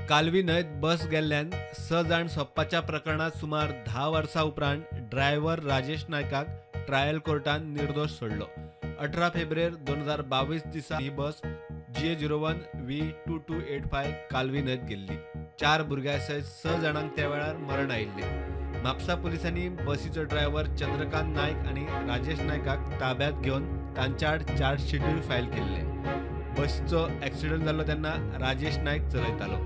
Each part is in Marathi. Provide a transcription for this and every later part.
कालवी न्हंयत बस गेल्ल्यान 6 जाण सोप्पाच्या प्रकरणात सुमार 10 वर्सां उपरांत ड्रायव्हर राजेश नायकाक ट्रायल कोर्टान निर्दोष सोडलो। 18 फेब्रुवार 2022 दिसा ही बस GA01 V2285 कालवी न्हंयत गेल्ली। 4 भुरग्यांसयत 6 जाणांक त्या वेळार मरण आयिल्ले। म्हापसा पुलिसांनी बसीचो ड्रायव्हर चंद्रकांत नायक आणि राजेश नायकाक ताब्यात घेवन तांच्या आड चार्ज शीटूय फायल केल्ले। बसीचो ॲक्सिडंट जाल्लो तेन्ना राजेश नायक चलयतालो।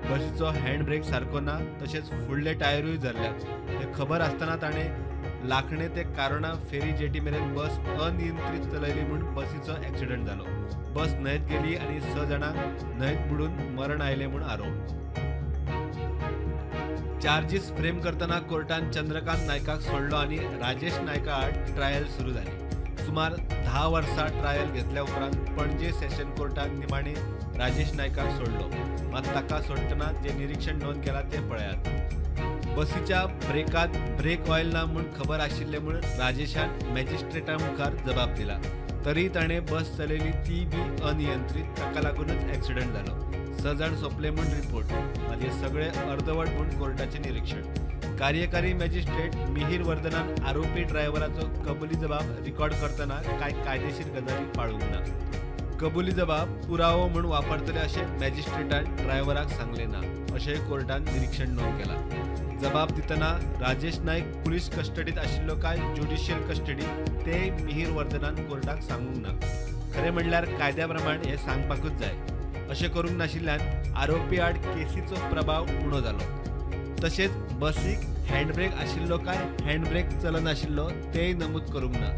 बसीचो हँड ब्रेक सारको ना, तशेंच फुडले टायरूय जाल्ल्यात। हे खबर आसतना ताणें लाखणे ते कारोणा फेरी जेटी मेरेन बस अनियंत्रीत चलयली म्हूण बसीचो ॲक्सिडंट जालो। बस न्हंयत गेली आनी 6 जाणांक न्हंयत बुडून मरण आयलें म्हूण आरोप। चार्जीस फ्रेम करतना कोर्टान चंद्रकांत नायकाक सोडलो आनी राजेश नायका आड ट्रायल सुरू जाली। सुमार 10 वर्सां ट्रायल घेतल्या उपरांत पणजे सेशन कोर्टान निमाणी राजेश नायकाक सोडलो। मात ताका सोडटना जे निरीक्षण नोंद केला ते पळयात। बसीच्या ब्रेकात ब्रेक ऑयल ना म्हूण खबर आशिल्ले म्हूण राजेशान मॅजिस्ट्रेटा मुखार जबाब दिला। तरी ताणें बस चलयली ती बी अनियंत्रीत, ताका लागूनच ॲक्सिडंट जालो। 6 जाण सोंपले म्हूण रिपोर्ट, मागीर सगळे अर्धवट म्हूण कोर्टाचें निरीक्षण। कार्यकारी मॅजिस्ट्रेट मिहीर वर्धनान आरोपी ड्रायव्हराचो कबुली जबाब रिकॉर्ड करतना कांय कायदेशीर गजाली पाळूंक ना। कबुली जबाब पुरावो म्हूण वापरतले अशें मॅजिस्ट्रेटान ड्रायव्हराक सांगलें ना, अशेंय कोर्टान निरीक्षण नोंद केला। जबाब दितना राजेश नायक पुलीस कस्टडीत आशिल्लो काय ज्युडिशियल कस्टडीत तेय मिहीर वर्धनान कोर्टाक सांगूंक ना। खरें म्हणल्यार कायद्या प्रमाण हें सांगपाकूच जाय। अशें करूंक नाशिल्ल्यान आरोपी आड केसीचो प्रभाव उणो जालो। तशेंच बसीक हँडब्रेक आशिल्लो काय हँडब्रेक चलनाशिल्लो तेय नमूद करूंक ना।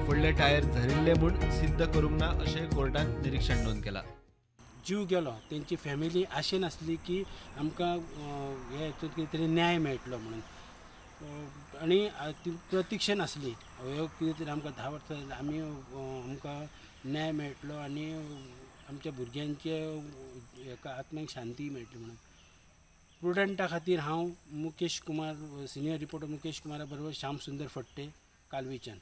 फुडले टायर झरिल्ले म्हूण सिद्ध करूंक ना अशें कोर्टान निरीक्षण नोंद केला। जीव गेलो, तेंची फॅमिली आशेन आसली की आमकां हे हितून कितें तरी न्याय मेळटलो म्हणून, आनी ती प्रतीक्षेन आसली ह्यो कितें तरी आमकां 10 वर्सां जालीं आमी आमकां न्याय मेळटलो आनी आमच्या भुरग्यांचे हेका आत्म्याक शांती मेळटली म्हणून। प्रुडंटा खातीर हांव मुकेश कुमार, सिनियर रिपोर्टर मुकेश कुमारा बरोबर श्याम सुंदर फडते, कालवीच्यान।